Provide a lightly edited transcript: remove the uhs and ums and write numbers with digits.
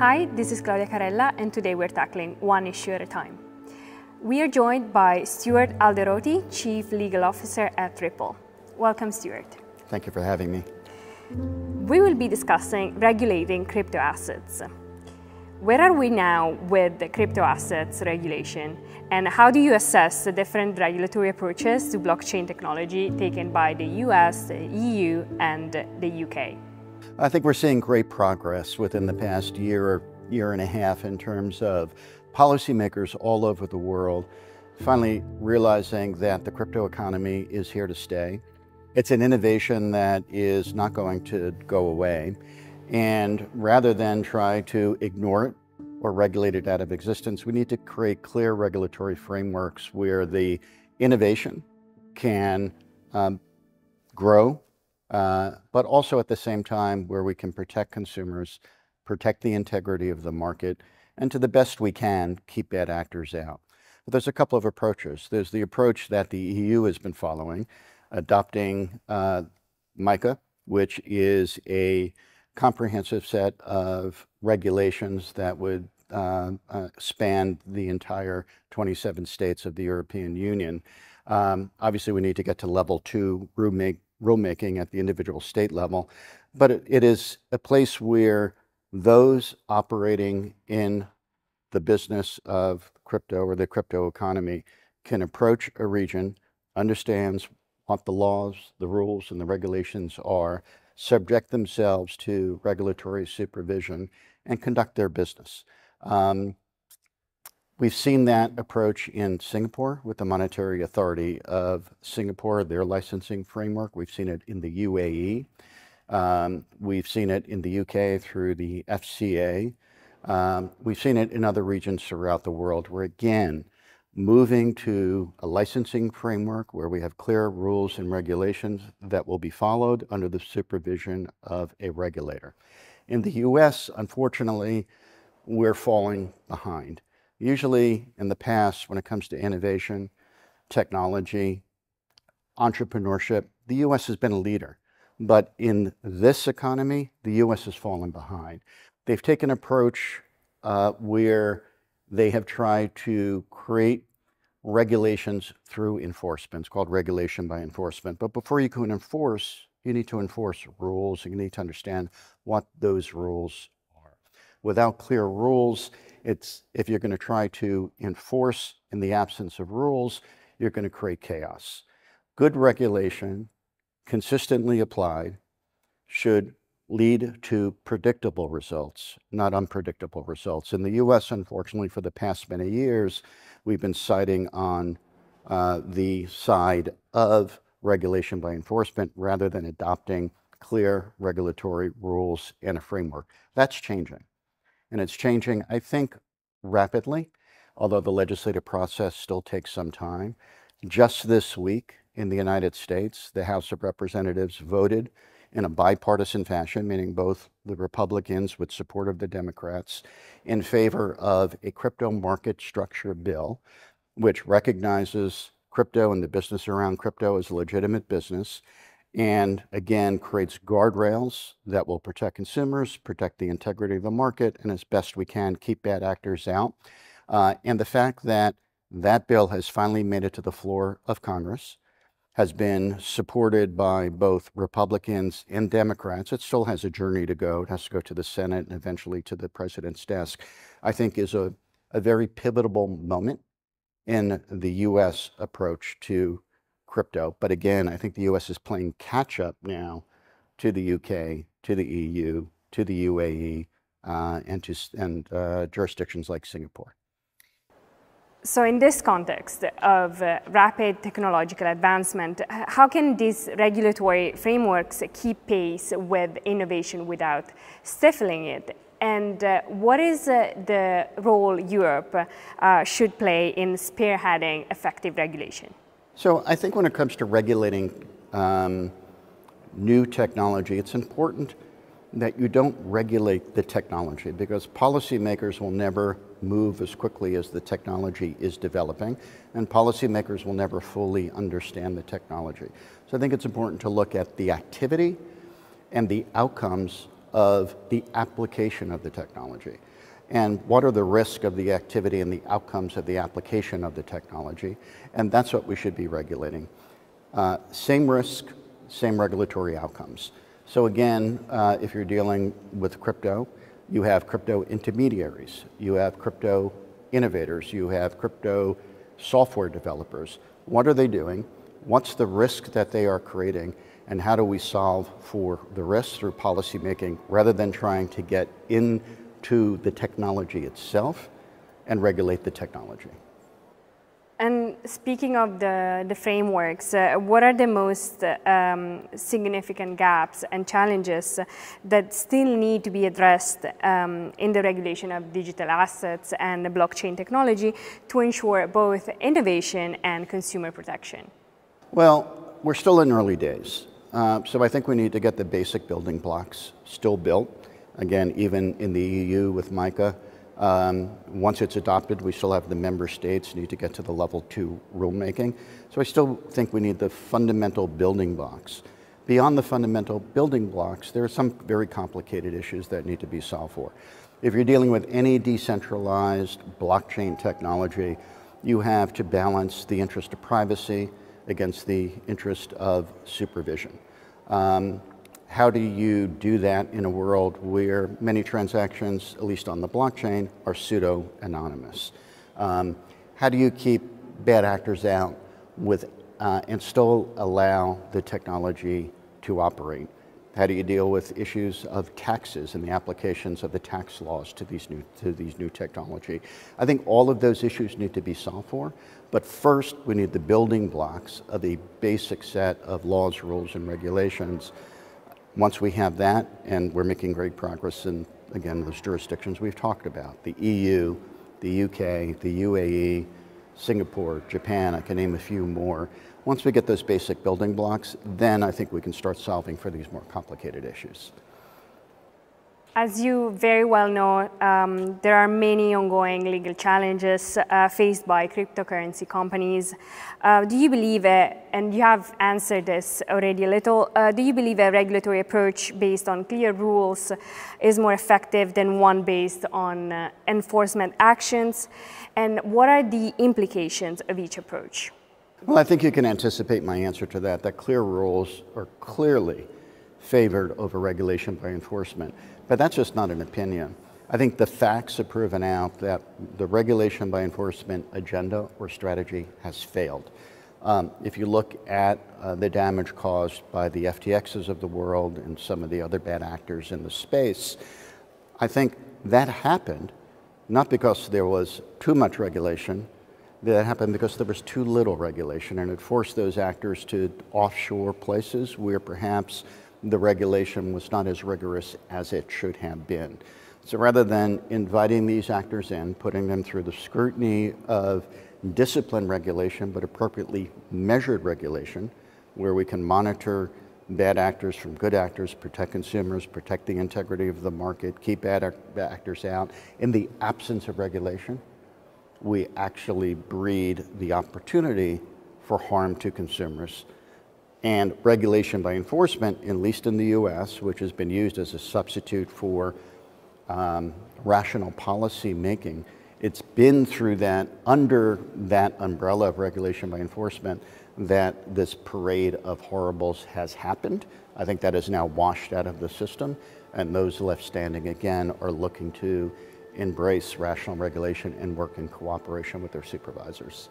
Hi, this is Claudia Carella, and today we're tackling one issue at a time. We are joined by Stuart Alderoty, Chief Legal Officer at Ripple. Welcome, Stuart. Thank you for having me. We will be discussing regulating crypto assets. Where are we now with the crypto assets regulation, and how do you assess the different regulatory approaches to blockchain technology taken by the US, the EU, and the UK? I think we're seeing great progress within the past year and a half in terms of policymakers all over the world finally realizing that the crypto economy is here to stay. It's an innovation that is not going to go away. And rather than try to ignore it or regulate it out of existence, we need to create clear regulatory frameworks where the innovation can grow, but also at the same time where we can protect consumers, protect the integrity of the market, and to the best we can, keep bad actors out. But there's a couple of approaches. There's the approach that the EU has been following, adopting MiCA, which is a comprehensive set of regulations that would span the entire 27 states of the European Union. Obviously, we need to get to level 2 rulemaking at the individual state level, but it is a place where those operating in the business of crypto or the crypto economy can approach a region, understands what the laws, the rules, and the regulations are, subject themselves to regulatory supervision, and conduct their business. We've seen that approach in Singapore with the Monetary Authority of Singapore, their licensing framework. We've seen it in the UAE. We've seen it in the UK through the FCA. We've seen it in other regions throughout the world where, again, moving to a licensing framework where we have clear rules and regulations that will be followed under the supervision of a regulator. In the US, unfortunately, we're falling behind. Usually in the past, when it comes to innovation, technology, entrepreneurship, the US has been a leader. But in this economy, the US has fallen behind. They've taken an approach where they have tried to create regulations through enforcement. It's called regulation by enforcement. But before you can enforce, you need to enforce rules. You need to understand what those rules are. Without clear rules, if you're going to try to enforce in the absence of rules, you're going to create chaos. Good regulation, consistently applied, should lead to predictable results, not unpredictable results. In the US, unfortunately, for the past many years, we've been siding on the side of regulation by enforcement rather than adopting clear regulatory rules and a framework. That's changing. And it's changing, I think, rapidly, although the legislative process still takes some time. Just this week in the United States, the House of Representatives voted in a bipartisan fashion, meaning both the Republicans with support of the Democrats, in favor of a crypto market structure bill, which recognizes crypto and the business around crypto as a legitimate business, and again, creates guardrails that will protect consumers, protect the integrity of the market, and as best we can, keep bad actors out. And the fact that that bill has finally made it to the floor of Congress, has been supported by both Republicans and Democrats. It still has a journey to go. It has to go to the Senate and eventually to the president's desk, I think is a very pivotal moment in the US approach to crypto. But again, I think the US is playing catch up now to the UK, to the EU, to the UAE, and jurisdictions like Singapore. So in this context of rapid technological advancement, how can these regulatory frameworks keep pace with innovation without stifling it? And what is the role Europe should play in spearheading effective regulation? So I think when it comes to regulating new technology, it's important that you don't regulate the technology because policymakers will never move as quickly as the technology is developing, and policymakers will never fully understand the technology. So I think it's important to look at the activity and the outcomes of the application of the technology. and what are the risks of the activity and the outcomes of the application of the technology, and that's what we should be regulating. Same risk, same regulatory outcomes. So again, if you're dealing with crypto, you have crypto intermediaries, you have crypto innovators, you have crypto software developers. What are they doing? What's the risk that they are creating? And how do we solve for the risks through policy making rather than trying to get into the technology itself and regulate the technology? And speaking of the frameworks, what are the most significant gaps and challenges that still need to be addressed in the regulation of digital assets and blockchain technology to ensure both innovation and consumer protection? Well, we're still in early days. So I think we need to get the basic building blocks still built. Again, even in the EU with MiCA, once it's adopted, we still have the member states need to get to the level 2 rulemaking. So I still think we need the fundamental building blocks. Beyond the fundamental building blocks, there are some very complicated issues that need to be solved for. If you're dealing with any decentralized blockchain technology, you have to balance the interest of privacy against the interest of supervision. How do you do that in a world where many transactions, at least on the blockchain, are pseudo-anonymous? How do you keep bad actors out and still allow the technology to operate? How do you deal with issues of taxes and the applications of the tax laws to these new technology? I think all of those issues need to be solved for, but first we need the building blocks of a basic set of laws, rules, and regulations. Once we have that, and we're making great progress in, again, those jurisdictions we've talked about, the EU, the UK, the UAE, Singapore, Japan, I can name a few more. Once we get those basic building blocks, then I think we can start solving for these more complicated issues. As you very well know, there are many ongoing legal challenges faced by cryptocurrency companies. Do you believe, and you have answered this already a little, do you believe a regulatory approach based on clear rules is more effective than one based on enforcement actions? And what are the implications of each approach? Well, I think you can anticipate my answer to that clear rules are clearly favored over regulation by enforcement. But that's just not an opinion. I think the facts have proven out that the regulation by enforcement agenda or strategy has failed. If you look at the damage caused by the FTXs of the world and some of the other bad actors in the space, I think that happened not because there was too much regulation, that happened because there was too little regulation, and it forced those actors to offshore places where perhaps the regulation was not as rigorous as it should have been. So rather than inviting these actors in, putting them through the scrutiny of disciplined regulation, but appropriately measured regulation, where we can monitor bad actors from good actors, protect consumers, protect the integrity of the market, keep bad actors out. In the absence of regulation, we actually breed the opportunity for harm to consumers. And regulation by enforcement, at least in the US, which has been used as a substitute for rational policy making, it's been through that, under that umbrella of regulation by enforcement, that this parade of horribles has happened. I think that is now washed out of the system, and those left standing again are looking to embrace rational regulation and work in cooperation with their supervisors.